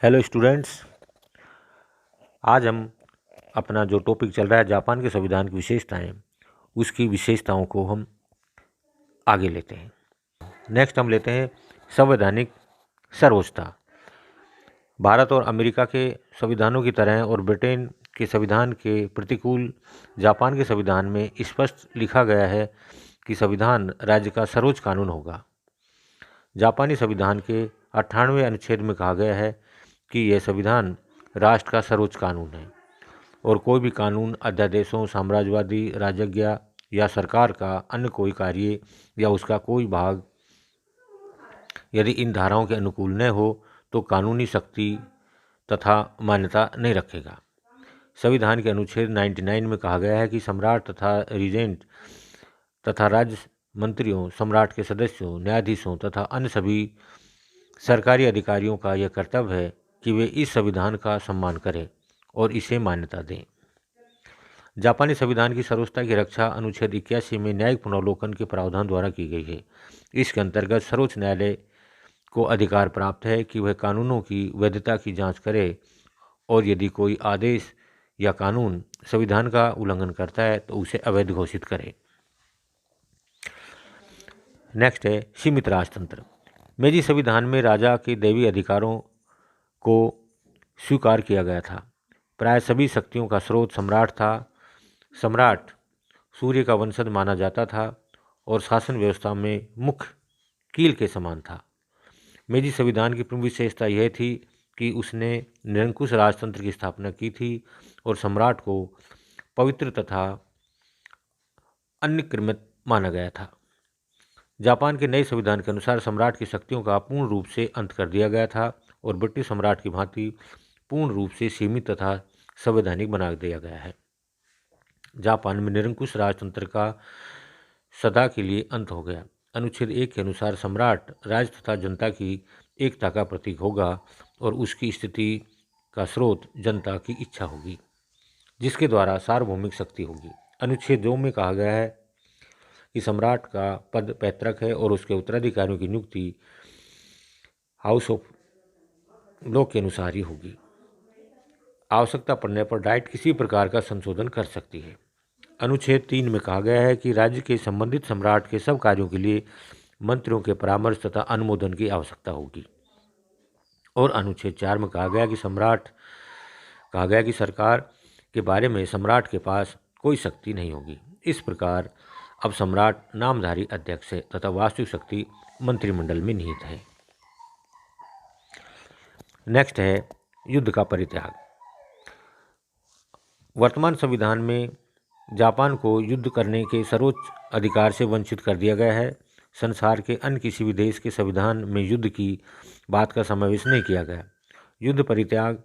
Hello students. आज हम अपना जो टॉपिक चल रहा है जापान के संविधान की विशेषताएं, उसकी विशेषताओं को हम आगे लेते हैं। नेक्स्ट हम लेते हैं संवैधानिक सर्वोच्चता। भारत और अमेरिका के संविधानों की तरह और ब्रिटेन के संविधान के प्रतिकूल जापान के संविधान में स्पष्ट लिखा गया है कि संविधान राज्य का सर्वोच्च कानून होगा। जापानी संविधान के 98वें अनुच्छेद में कहा गया है कि यह संविधान राष्ट्र का सर्वोच्च कानून है और कोई भी कानून, अध्यादेशों, साम्राज्यवादी राजज्ञा या सरकार का अन्य कोई कार्य या उसका कोई भाग यदि इन धाराओं के अनुकूल न हो तो कानूनी शक्ति तथा मान्यता नहीं रखेगा। संविधान के अनुच्छेद 99 में कहा गया है कि सम्राट तथा रीजेंट तथा राज्य मंत्रियों, सम्राट के सदस्यों, न्यायाधीशों तथा अन्य सभी सरकारी अधिकारियों का यह कर्तव्य है कि वे इस संविधान का सम्मान करें और इसे मान्यता दें। जापानी संविधान की सर्वोच्चता की रक्षा अनुच्छेद 81 में न्यायिक पुनर्वलोकन के प्रावधान द्वारा की गई है। इसके अंतर्गत सर्वोच्च न्यायालय को अधिकार प्राप्त है कि वह कानूनों की वैधता की जांच करे और यदि कोई आदेश या कानून संविधान का उल्लंघन करता है तो उसे अवैध घोषित करे। नेक्स्ट है सीमित राजतंत्र। मेजी संविधान में राजा के दैवीय अधिकारों को स्वीकार किया गया था। प्राय सभी शक्तियों का स्रोत सम्राट था। सम्राट सूर्य का वंशज माना जाता था और शासन व्यवस्था में मुख्य कील के समान था। मेजी संविधान की प्रमुख विशेषता यह थी कि उसने निरंकुश राजतंत्र की स्थापना की थी और सम्राट को पवित्र तथा अन्यक्रमित माना गया था। जापान के नए संविधान के अनुसार सम्राट की शक्तियों का पूर्ण रूप से अंत कर दिया गया था और ब्रिटिश सम्राट की भांति पूर्ण रूप से सीमित तथा संवैधानिक बना दिया गया है। जापान में निरंकुश राजतंत्र का सदा के लिए अंत हो गया। अनुच्छेद 1 के अनुसार सम्राट राज्य तथा जनता की एकता का प्रतीक होगा और उसकी स्थिति का स्रोत जनता की इच्छा होगी, जिसके द्वारा सार्वभौमिक शक्ति होगी। अनुच्छेद 2 में कहा गया है कि सम्राट का पद पैतृक है और उसके उत्तराधिकारियों की नियुक्ति हाउस ऑफ लॉ के अनुसार ही होगी। आवश्यकता पड़ने पर डाइट किसी प्रकार का संशोधन कर सकती है। अनुच्छेद 3 में कहा गया है कि राज्य के संबंधित सम्राट के सब कार्यों के लिए मंत्रियों के परामर्श तथा अनुमोदन की आवश्यकता होगी। और अनुच्छेद 4 में कहा गया कि सरकार के बारे में सम्राट के पास कोई शक्ति नहीं होगी। इस प्रकार अब सम्राट नामधारी अध्यक्ष है तथा वास्तविक शक्ति मंत्रिमंडल में निहित है। नेक्स्ट है युद्ध का परित्याग। वर्तमान संविधान में जापान को युद्ध करने के सर्वोच्च अधिकार से वंचित कर दिया गया है। संसार के अन्य किसी भी देश के संविधान में युद्ध की बात का समावेश नहीं किया गया। युद्ध परित्याग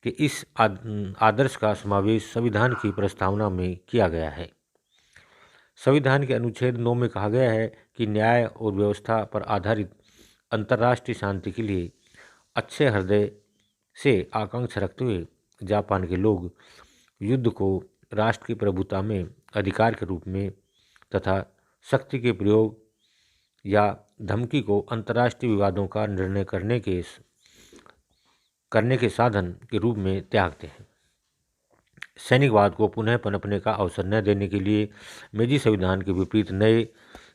के इस आदर्श का समावेश संविधान की प्रस्तावना में किया गया है। संविधान के अनुच्छेद 9 में कहा गया है कि न्याय और व्यवस्था पर आधारित अंतर्राष्ट्रीय शांति के लिए अच्छे हृदय से आकांक्षा रखते हुए जापान के लोग युद्ध को राष्ट्र की प्रभुता में अधिकार के रूप में तथा शक्ति के प्रयोग या धमकी को अंतर्राष्ट्रीय विवादों का निर्णय करने के साधन के रूप में त्यागते हैं। सैनिकवाद को पुनः पनपने का अवसर न देने के लिए मेजी संविधान के विपरीत नए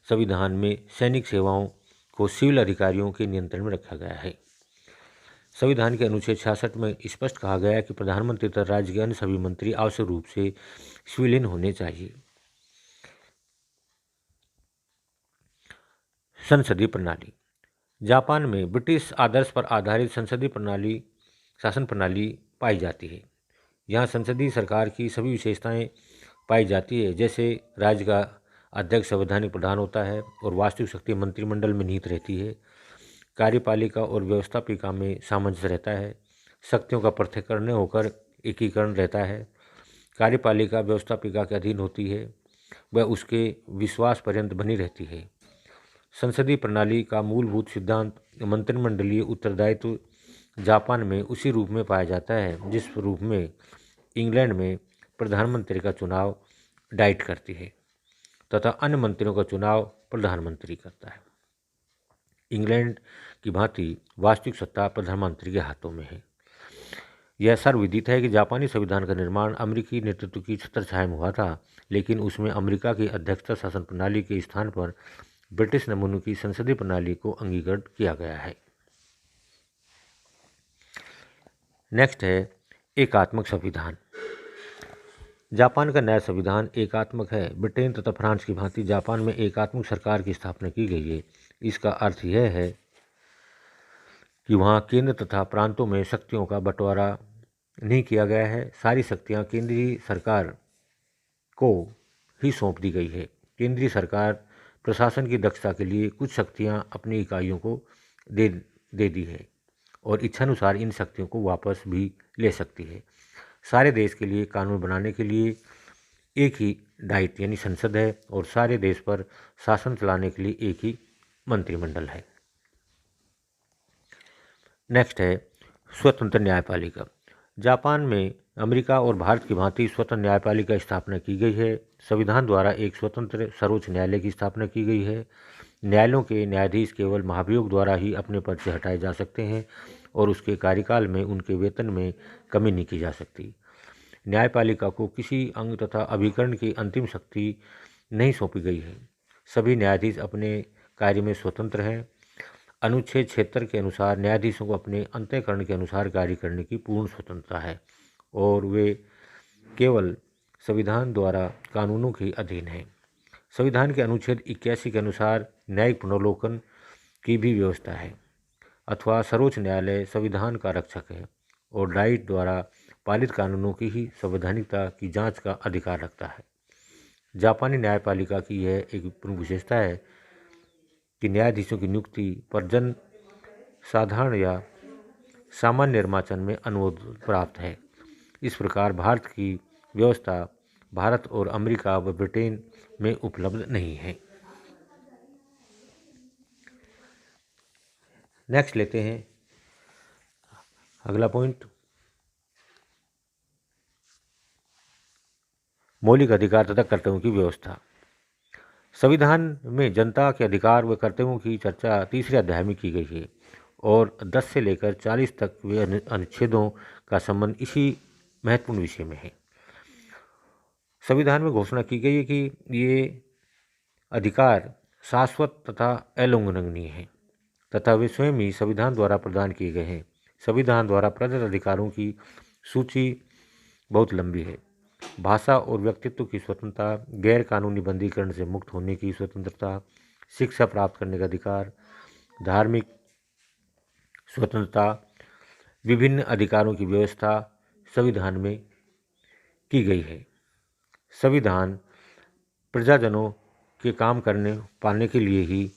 संविधान में सैनिक सेवाओं को सिविल अधिकारियों के नियंत्रण में रखा गया है। संविधान के अनुच्छेद 66 में स्पष्ट कहा गया है कि प्रधानमंत्री तथा राज्य के अन्य सभी मंत्री आवश्यक रूप से सिविलियन होने चाहिए। संसदीय प्रणाली। जापान में ब्रिटिश आदर्श पर आधारित संसदीय शासन प्रणाली पाई जाती है। यहाँ संसदीय सरकार की सभी विशेषताएं पाई जाती है, जैसे राज्य का अध्यक्ष संवैधानिक प्रधान होता है और वास्तविक शक्ति मंत्रिमंडल में निहित रहती है। कार्यपालिका और व्यवस्थापिका में सामंजस्य रहता है। शक्तियों का पृथक्करण न होकर एकीकरण रहता है। कार्यपालिका व्यवस्थापिका के अधीन होती है, वह उसके विश्वास पर्यंत बनी रहती है। संसदीय प्रणाली का मूलभूत सिद्धांत मंत्रिमंडलीय उत्तरदायित्व जापान में उसी रूप में पाया जाता है जिस रूप में इंग्लैंड में प्रधानमंत्री का चुनाव डाइट करती है तथा अन्य मंत्रियों का चुनाव प्रधानमंत्री करता है। इंग्लैंड की भांति वास्तविक सत्ता प्रधानमंत्री के हाथों में है। यह सर्वविदित है कि जापानी संविधान का निर्माण अमेरिकी नेतृत्व की छत्रछाया में हुआ था, लेकिन उसमें अमेरिका की अध्यक्षता शासन प्रणाली के स्थान पर ब्रिटिश नमूने की संसदीय प्रणाली को अंगीकृत किया गया है। नेक्स्ट है एकात्मक संविधान। जापान का नया संविधान एकात्मक है। ब्रिटेन तथा फ्रांस की भांति जापान में एकात्मक सरकार की स्थापना की गई है। इसका अर्थ यह है कि वहाँ केंद्र तथा प्रांतों में शक्तियों का बंटवारा नहीं किया गया है। सारी शक्तियाँ केंद्रीय सरकार को ही सौंप दी गई है। केंद्रीय सरकार प्रशासन की दक्षता के लिए कुछ शक्तियाँ अपनी इकाइयों को दे दी है और इच्छानुसार इन शक्तियों को वापस भी ले सकती है। सारे देश के लिए कानून बनाने के लिए एक ही डाइट यानी संसद है और सारे देश पर शासन चलाने के लिए एक ही मंत्रिमंडल है। नेक्स्ट है स्वतंत्र न्यायपालिका। जापान में अमेरिका और भारत की भांति स्वतंत्र न्यायपालिका की स्थापना की गई है। संविधान द्वारा एक स्वतंत्र सर्वोच्च न्यायालय की स्थापना की गई है। न्यायालयों के न्यायाधीश केवल महाभियोग द्वारा ही अपने पद से हटाए जा सकते हैं और उसके कार्यकाल में उनके वेतन में कमी नहीं की जा सकती। न्यायपालिका को किसी अंग तथा अभिकरण की अंतिम शक्ति नहीं सौंपी गई है। सभी न्यायाधीश अपने कार्य में स्वतंत्र हैं। अनुच्छेद 76 के अनुसार न्यायाधीशों को अपने अंतःकरण के अनुसार कार्य करने की पूर्ण स्वतंत्रता है और वे केवल संविधान द्वारा कानूनों के अधीन हैं। संविधान के अनुच्छेद 81 के अनुसार न्यायिक पुनर्लोकन की भी व्यवस्था है अथवा सर्वोच्च न्यायालय संविधान का रक्षक है और डाइट द्वारा पालित कानूनों की ही संवैधानिकता की जांच का अधिकार रखता है। जापानी न्यायपालिका की यह एक प्रमुख विशेषता है कि न्यायाधीशों की नियुक्ति पर जन साधारण या सामान्य निर्वाचन में अनुमोदन प्राप्त है। इस प्रकार भारत की व्यवस्था भारत और अमेरिका व ब्रिटेन में उपलब्ध नहीं है। नेक्स्ट लेते हैं अगला पॉइंट, मौलिक अधिकार तथा कर्तव्यों की व्यवस्था। संविधान में जनता के अधिकार व कर्तव्यों की चर्चा तीसरे अध्याय में की गई है और 10 से लेकर 40 तक वे अनुच्छेदों का संबंध इसी महत्वपूर्ण विषय में है। संविधान में घोषणा की गई है कि ये अधिकार शाश्वत तथा अलोंघनीय हैं तथा वे स्वयं ही संविधान द्वारा प्रदान किए गए हैं। संविधान द्वारा प्रदत्त अधिकारों की सूची बहुत लंबी है। भाषा और व्यक्तित्व की स्वतंत्रता, गैर कानूनी बंदीकरण से मुक्त होने की स्वतंत्रता, शिक्षा प्राप्त करने का अधिकार, धार्मिक स्वतंत्रता, विभिन्न अधिकारों की व्यवस्था संविधान में की गई है। संविधान प्रजाजनों के काम करने पाने के लिए ही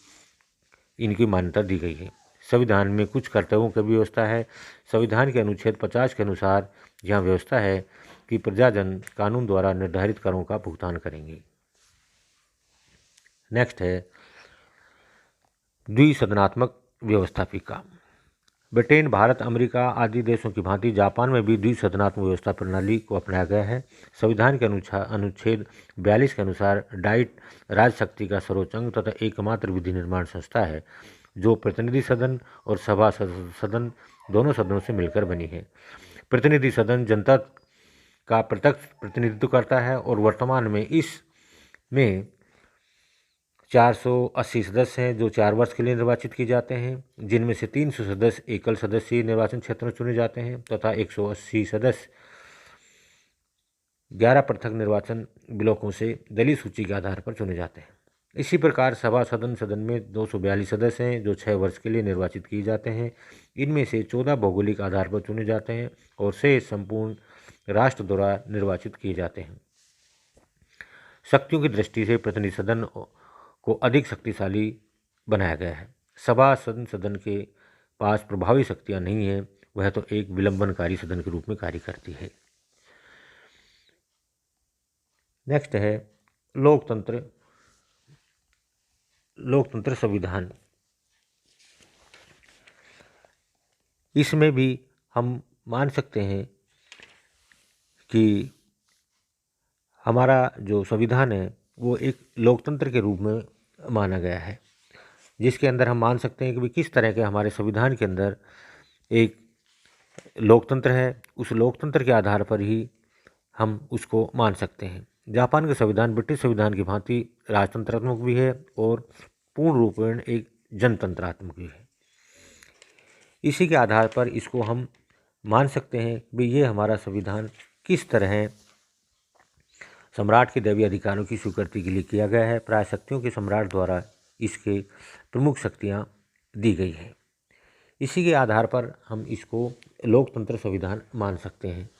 इनकी मान्यता दी गई है। संविधान में कुछ कर्तव्यों की व्यवस्था है। संविधान के अनुच्छेद 50 के अनुसार यहाँ व्यवस्था है कि प्रजाजन कानून द्वारा निर्धारित करों का भुगतान करेंगे। नेक्स्ट है द्विसदनात्मक व्यवस्थापिका। ब्रिटेन, भारत, अमेरिका आदि देशों की भांति जापान में भी द्विसदनात्मक व्यवस्था प्रणाली को अपनाया गया है। संविधान के अनुच्छेद 42 के अनुसार डाइट राजशक्ति का सर्वोच्च अंग तथा एकमात्र विधि निर्माण संस्था है जो प्रतिनिधि सदन और सभा सदन दोनों सदनों से मिलकर बनी है। प्रतिनिधि सदन जनता का प्रत्यक्ष प्रतिनिधित्व करता है और वर्तमान में इसमें 480 सदस्य हैं जो 4 वर्ष के लिए निर्वाचित किए जाते हैं, जिनमें से 300 सदस्य एकल सदस्यीय निर्वाचन क्षेत्र में चुने जाते हैं तथा 180 सदस्य 11 पृथक निर्वाचन ब्लॉकों से दलीय सूची के आधार पर चुने जाते हैं। इसी प्रकार सभा सदन में 242 सदस्य हैं जो 6 वर्ष के लिए निर्वाचित किए जाते हैं। इनमें से 14 भौगोलिक आधार पर चुने जाते हैं और 6 संपूर्ण राष्ट्र द्वारा निर्वाचित किए जाते हैं। शक्तियों की दृष्टि से प्रतिनिधि सदन को अधिक शक्तिशाली बनाया गया है। सभा सदन के पास प्रभावी शक्तियां नहीं है, वह तो एक विलंबनकारी सदन के रूप में कार्य करती है। नेक्स्ट है लोकतंत्र संविधान। इसमें भी हम मान सकते हैं कि हमारा जो संविधान है वो एक लोकतंत्र के रूप में माना गया है, जिसके अंदर हम मान सकते हैं कि किस तरह के हमारे संविधान के अंदर एक लोकतंत्र है, उस लोकतंत्र के आधार पर ही हम उसको मान सकते हैं। जापान का संविधान ब्रिटिश संविधान की भांति राजतंत्रात्मक भी है और पूर्ण रूपेण एक जनतंत्रात्मक भी है। इसी के आधार पर इसको हम मान सकते हैं कि ये हमारा संविधान किस तरह सम्राट के दैवीय अधिकारों की स्वीकृति के लिए किया गया है। पराशक्तियों के सम्राट द्वारा इसके प्रमुख शक्तियाँ दी गई हैं। इसी के आधार पर हम इसको लोकतंत्र संविधान मान सकते हैं।